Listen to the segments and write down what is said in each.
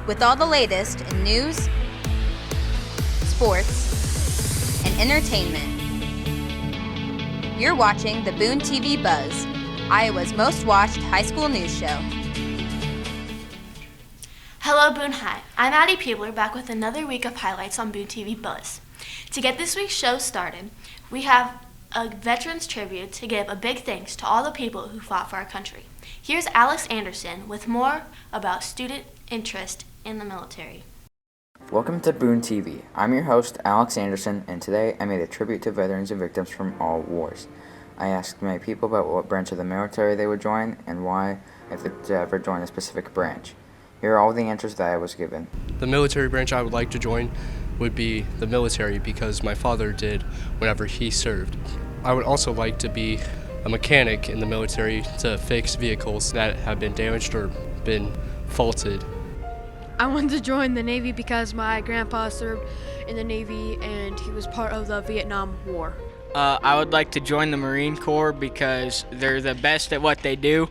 with all the latest in news, sports, and entertainment. You're watching the BTV Buzz, Iowa's most watched high school news show. Hello Boone High, I'm Addie Peebler back with another week of highlights on BTV Buzz. To get this week's show started, we have a veterans tribute to give a big thanks to all the people who fought for our country. Here's Alex Anderson with more about student interest in the military. Welcome to Boone TV. I'm your host, Alex Anderson, and today I made a tribute to veterans and victims from all wars. I asked my people about what branch of the military they would join and why, if they'd ever join a specific branch. Here are all the answers that I was given. The military branch I would like to join would be the military because my father did whenever he served. I would also like to be a mechanic in the military to fix vehicles that have been damaged or been faulted. I wanted to join the Navy because my grandpa served in the Navy and he was part of the Vietnam War. I would like to join the Marine Corps because they're the best at what they do,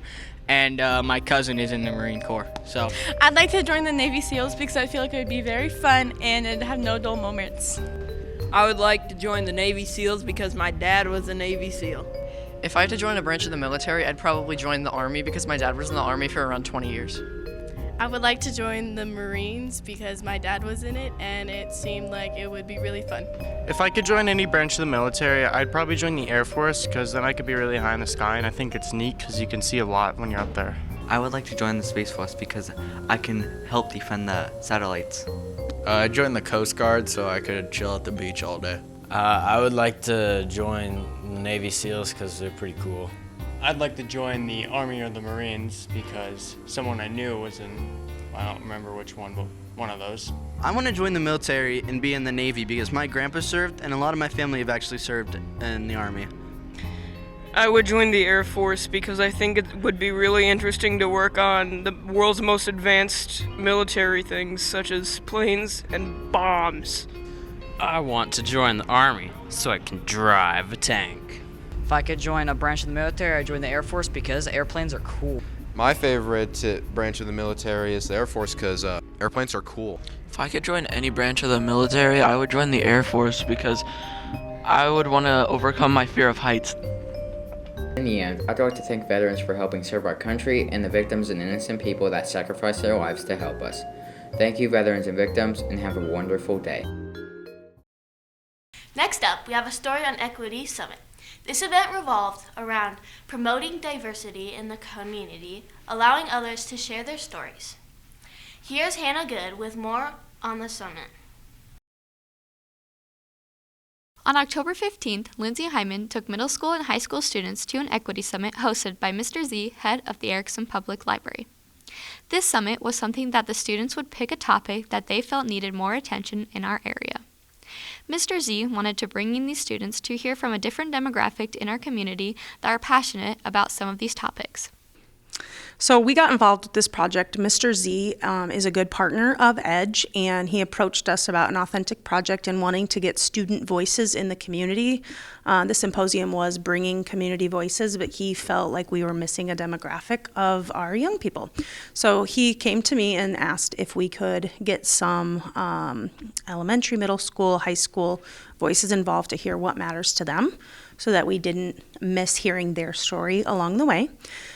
and my cousin is in the Marine Corps. So I'd like to join the Navy SEALs because I feel like it would be very fun and it'd have no dull moments. I would like to join the Navy SEALs because my dad was a Navy SEAL. If I had to join a branch of the military, I'd probably join the Army because my dad was in the Army for around 20 years. I would like to join the Marines because my dad was in it and it seemed like it would be really fun. If I could join any branch of the military, I'd probably join the Air Force because then I could be really high in the sky, and I think it's neat because you can see a lot when you're up there. I would like to join the Space Force because I can help defend the satellites. I'd join the Coast Guard so I could chill at the beach all day. I would like to join Navy SEALs because they're pretty cool. I'd like to join the Army or the Marines because someone I knew was in, I don't remember which one, but one of those. I want to join the military and be in the Navy because my grandpa served and a lot of my family have actually served in the Army. I would join the Air Force because I think it would be really interesting to work on the world's most advanced military things such as planes and bombs. I want to join the Army so I can drive a tank. If I could join a branch of the military, I'd join the Air Force because airplanes are cool. My favorite branch of the military is the Air Force because airplanes are cool. If I could join any branch of the military, I would join the Air Force because I would want to overcome my fear of heights. In the end, I'd like to thank veterans for helping serve our country and the victims and innocent people that sacrificed their lives to help us. Thank you, veterans and victims, and have a wonderful day. Next up, we have a story on Equity Summit. This event revolved around promoting diversity in the community, allowing others to share their stories. Here's Hannah Good with more on the summit. On October 15th, Lindsay Hyman took middle school and high school students to an Equity Summit hosted by Mr. Z, head of the Erickson Public Library. This summit was something that the students would pick a topic that they felt needed more attention in our area. Mr. Z wanted to bring in these students to hear from a different demographic in our community that are passionate about some of these topics. So we got involved with this project. Mr. Z is a good partner of EDGE, and he approached us about an authentic project and wanting to get student voices in the community. The symposium was bringing community voices, but he felt like we were missing a demographic of our young people. So he came to me and asked if we could get some elementary, middle school, high school voices involved to hear what matters to them so that we didn't miss hearing their story along the way.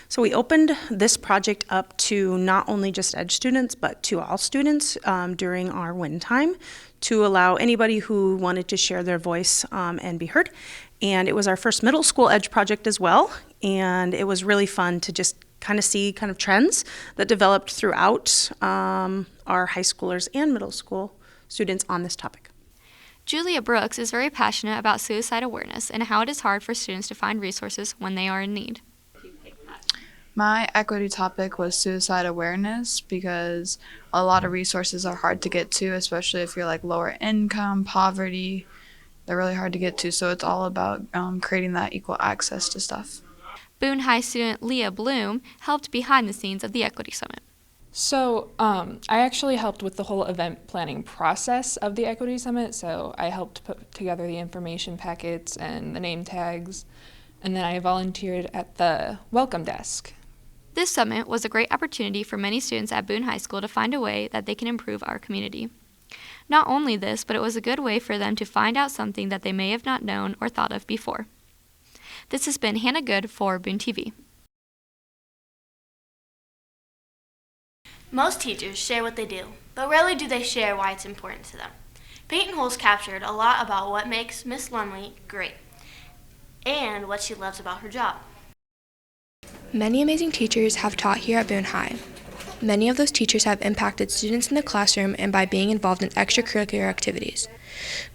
So we opened this project up to not only just EDGE students, but to all students during our WIN time to allow anybody who wanted to share their voice and be heard. And it was our first middle school EDGE project as well. And it was really fun to just kind of see trends that developed throughout our high schoolers and middle school students on this topic. Julia Brooks is very passionate about suicide awareness and how it is hard for students to find resources when they are in need. My equity topic was suicide awareness because a lot of resources are hard to get to, especially if you're lower income, poverty. They're really hard to get to, so it's all about creating that equal access to stuff. Boone High student Leah Bloom helped behind the scenes of the Equity Summit. So I actually helped with the whole event planning process of the Equity Summit. So I helped put together the information packets and the name tags, and then I volunteered at the welcome desk. This summit was a great opportunity for many students at Boone High School to find a way that they can improve our community. Not only this, but it was a good way for them to find out something that they may have not known or thought of before. This has been Hannah Good for Boone TV. Most teachers share what they do, but rarely do they share why it's important to them. Peyton Holes captured a lot about what makes Miss Lumley great and what she loves about her job. Many amazing teachers have taught here at Boone High. Many of those teachers have impacted students in the classroom and by being involved in extracurricular activities.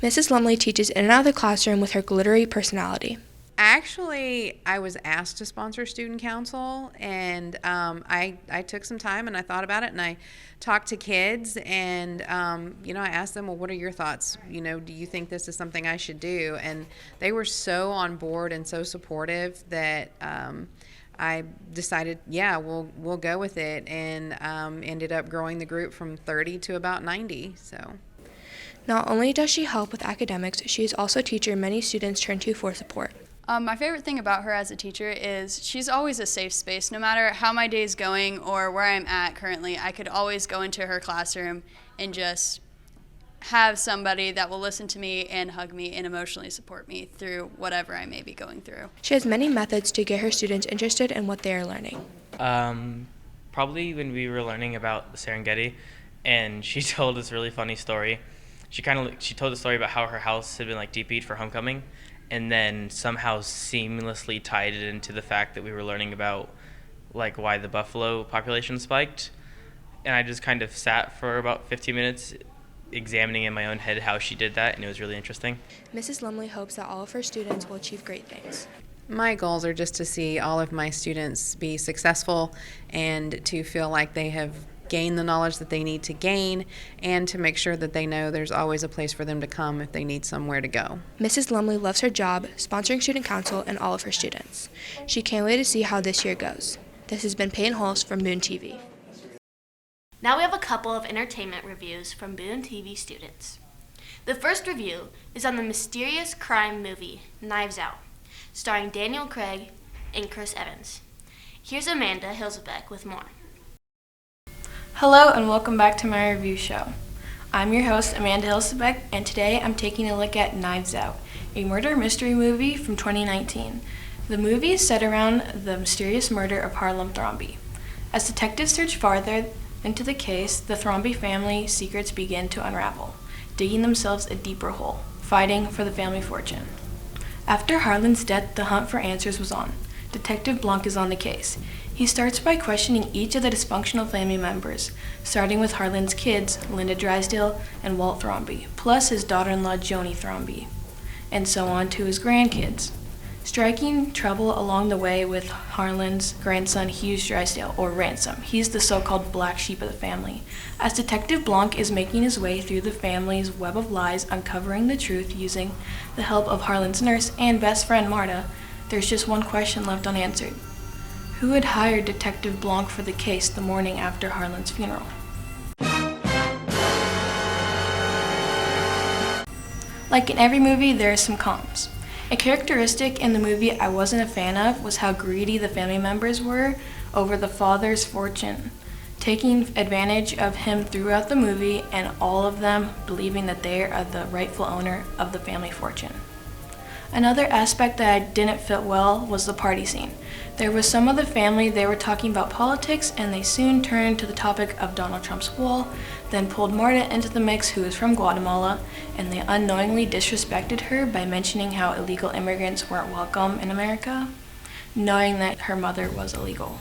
Mrs. Lumley teaches in and out of the classroom with her glittery personality. Actually, I was asked to sponsor student council, and I took some time and I thought about it, and I talked to kids, and I asked them, well, what are your thoughts? Do you think this is something I should do? And they were so on board and so supportive that I decided, yeah, we'll go with it, and ended up growing the group from 30 to about 90. So. Not only does she help with academics, she is also a teacher many students turn to for support. My favorite thing about her as a teacher is she's always a safe space. No matter how my day's going or where I'm at currently, I could always go into her classroom and just have somebody that will listen to me and hug me and emotionally support me through whatever I may be going through. She has many methods to get her students interested in what they are learning. Probably when we were learning about the Serengeti, and she told this really funny story. She told the story about how her house had been DP'd for homecoming, and then somehow seamlessly tied it into the fact that we were learning about why the buffalo population spiked. And I just kind of sat for about 15 minutes examining in my own head how she did that, and it was really interesting. Mrs. Lumley hopes that all of her students will achieve great things. My goals are just to see all of my students be successful and to feel like they have gained the knowledge that they need to gain, and to make sure that they know there's always a place for them to come if they need somewhere to go. Mrs. Lumley loves her job, sponsoring student council, and all of her students. She can't wait to see how this year goes. This has been Peyton Holes from Boone TV. Now we have a couple of entertainment reviews from Boone TV students. The first review is on the mysterious crime movie, Knives Out, starring Daniel Craig and Chris Evans. Here's Amanda Hilsebeck with more. Hello and welcome back to my review show. I'm your host, Amanda Hilsebeck, and today I'm taking a look at Knives Out, a murder mystery movie from 2019. The movie is set around the mysterious murder of Harlan Thrombey. As detectives search farther into the case, the Thrombey family secrets begin to unravel, digging themselves a deeper hole, fighting for the family fortune. After Harlan's death, the hunt for answers was on. Detective Blanc is on the case. He starts by questioning each of the dysfunctional family members, starting with Harlan's kids, Linda Drysdale and Walt Thrombey, plus his daughter-in-law Joni Thrombey, and so on to his grandkids. Striking trouble along the way with Harlan's grandson Hughes Drysdale, or Ransom. He's the so-called black sheep of the family. As Detective Blanc is making his way through the family's web of lies, uncovering the truth using the help of Harlan's nurse and best friend Marta, there's just one question left unanswered. Who had hired Detective Blanc for the case the morning after Harlan's funeral? Like in every movie, there are some cons. A characteristic in the movie I wasn't a fan of was how greedy the family members were over the father's fortune, taking advantage of him throughout the movie, and all of them believing that they are the rightful owner of the family fortune. Another aspect that I didn't fit well was the party scene. There was some of the family, they were talking about politics, and they soon turned to the topic of Donald Trump's wall, then pulled Marta into the mix, who is from Guatemala, and they unknowingly disrespected her by mentioning how illegal immigrants weren't welcome in America, knowing that her mother was illegal.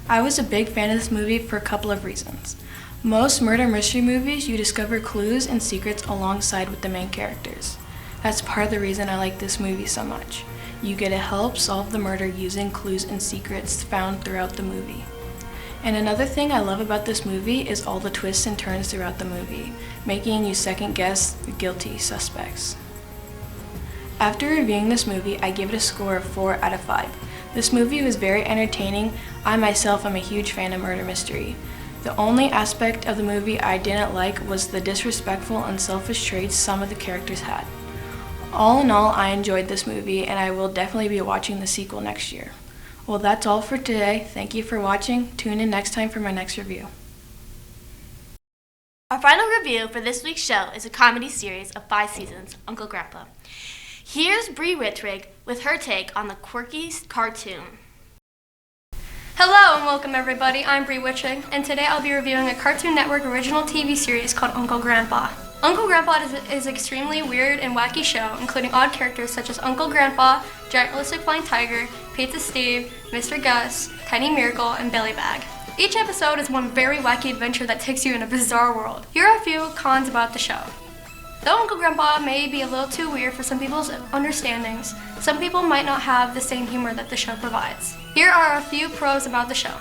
I was a big fan of this movie for a couple of reasons. Most murder mystery movies, you discover clues and secrets alongside with the main characters. That's part of the reason I like this movie so much. You get to help solve the murder using clues and secrets found throughout the movie. And another thing I love about this movie is all the twists and turns throughout the movie, making you second guess the guilty suspects. After reviewing this movie, I give it a score of 4 out of 5. This movie was very entertaining. I myself am a huge fan of murder mystery. The only aspect of the movie I didn't like was the disrespectful and selfish traits some of the characters had. All in all, I enjoyed this movie, and I will definitely be watching the sequel next year. Well, that's all for today. Thank you for watching. Tune in next time for my next review. Our final review for this week's show is a comedy series of 5 seasons, Uncle Grandpa. Here's Bree Wittrig with her take on the quirky cartoon. Hello and welcome everybody, I'm Bree Wittrig, and today I'll be reviewing a Cartoon Network original TV series called Uncle Grandpa. Uncle Grandpa is an extremely weird and wacky show, including odd characters such as Uncle Grandpa, Giant Realistic Flying Tiger, Pizza Steve, Mr. Gus, Tiny Miracle, and Belly Bag. Each episode is one very wacky adventure that takes you in a bizarre world. Here are a few cons about the show. Though Uncle Grandpa may be a little too weird for some people's understandings, some people might not have the same humor that the show provides. Here are a few pros about the show.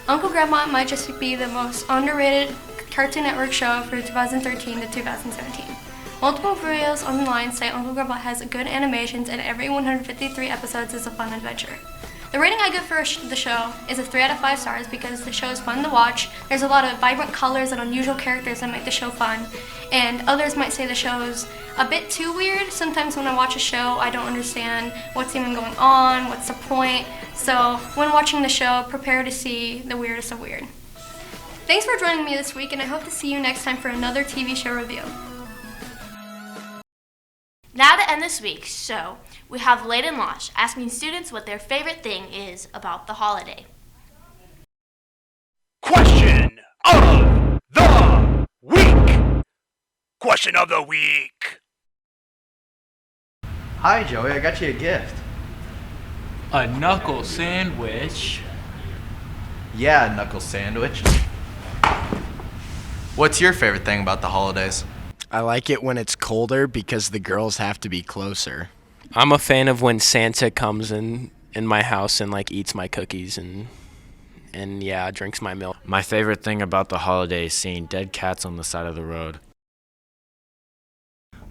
Uncle Grandpa might just be the most underrated Cartoon Network show for 2013 to 2017. Multiple videos online say Uncle Grandpa has good animations and every 153 episodes is a fun adventure. The rating I give for the show is a 3 out of 5 stars because the show is fun to watch. There's a lot of vibrant colors and unusual characters that make the show fun. And others might say the show's a bit too weird. Sometimes when I watch a show, I don't understand what's even going on, what's the point. So when watching the show, prepare to see the weirdest of weird. Thanks for joining me this week, and I hope to see you next time for another TV show review. Now to end this week's show, we have Layden Losh asking students what their favorite thing is about the holiday. Question of the week! Question of the week! Hi Joey, I got you a gift. A knuckle sandwich. Yeah, knuckle sandwich. What's your favorite thing about the holidays? I like it when it's colder because the girls have to be closer. I'm a fan of when Santa comes in my house and like eats my cookies and yeah, drinks my milk. My favorite thing about the holiday is seeing dead cats on the side of the road.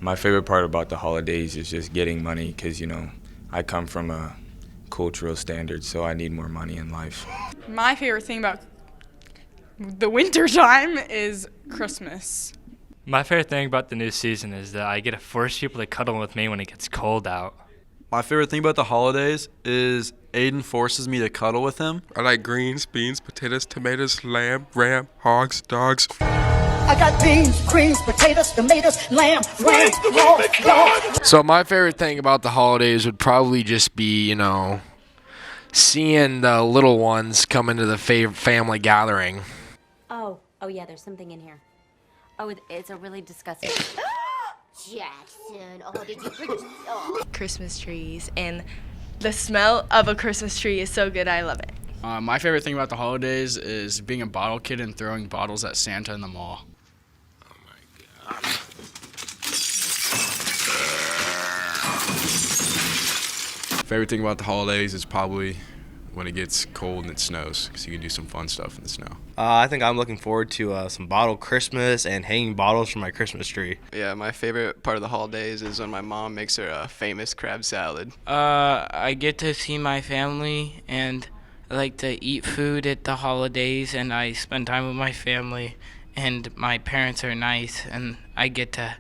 My favorite part about the holidays is just getting money because, I come from a cultural standard, so I need more money in life. My favorite thing about the winter time is Christmas. My favorite thing about the new season is that I get to force people to cuddle with me when it gets cold out. My favorite thing about the holidays is Aiden forces me to cuddle with him. I like greens, beans, potatoes, tomatoes, lamb, ram, hogs, dogs. I got beans, greens, potatoes, tomatoes, lamb, ram, hogs, dogs. So my favorite thing about the holidays would probably just be, seeing the little ones come into the family gathering. Oh yeah, there's something in here. Oh, it's a really disgusting. Jackson, oh, did you bring? Oh. Christmas trees, and the smell of a Christmas tree is so good. I love it. My favorite thing about the holidays is being a bottle kid and throwing bottles at Santa in the mall. Oh my God. Favorite thing about the holidays is probably when it gets cold and it snows, because you can do some fun stuff in the snow. I think I'm looking forward to some bottle Christmas and hanging bottles from my Christmas tree. Yeah, my favorite part of the holidays is when my mom makes her famous crab salad. I get to see my family, and I like to eat food at the holidays, and I spend time with my family, and my parents are nice, and I get to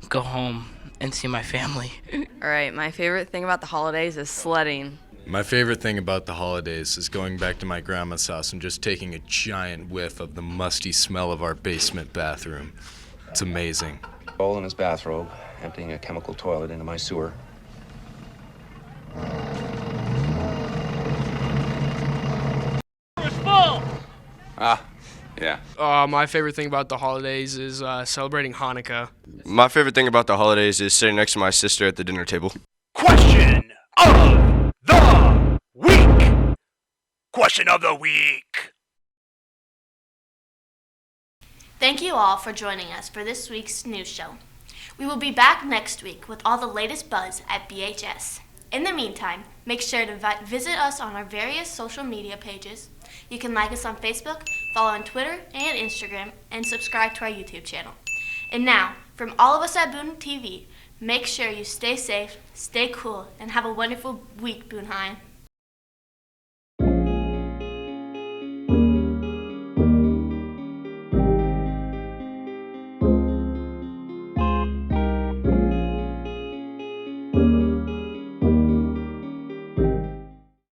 go home and see my family. All right, my favorite thing about the holidays is sledding. My favorite thing about the holidays is going back to my grandma's house and just taking a giant whiff of the musty smell of our basement bathroom. It's amazing. All in his bathrobe, emptying a chemical toilet into my sewer. Yeah. My favorite thing about the holidays is celebrating Hanukkah. My favorite thing about the holidays is sitting next to my sister at the dinner table. Question of the week! Question of the week! Thank you all for joining us for this week's news show. We will be back next week with all the latest buzz at BHS. In the meantime, make sure to visit us on our various social media pages. You can like us on Facebook, follow on Twitter and Instagram, and subscribe to our YouTube channel. And now, from all of us at Boone TV, make sure you stay safe, stay cool, and have a wonderful week, Boone High.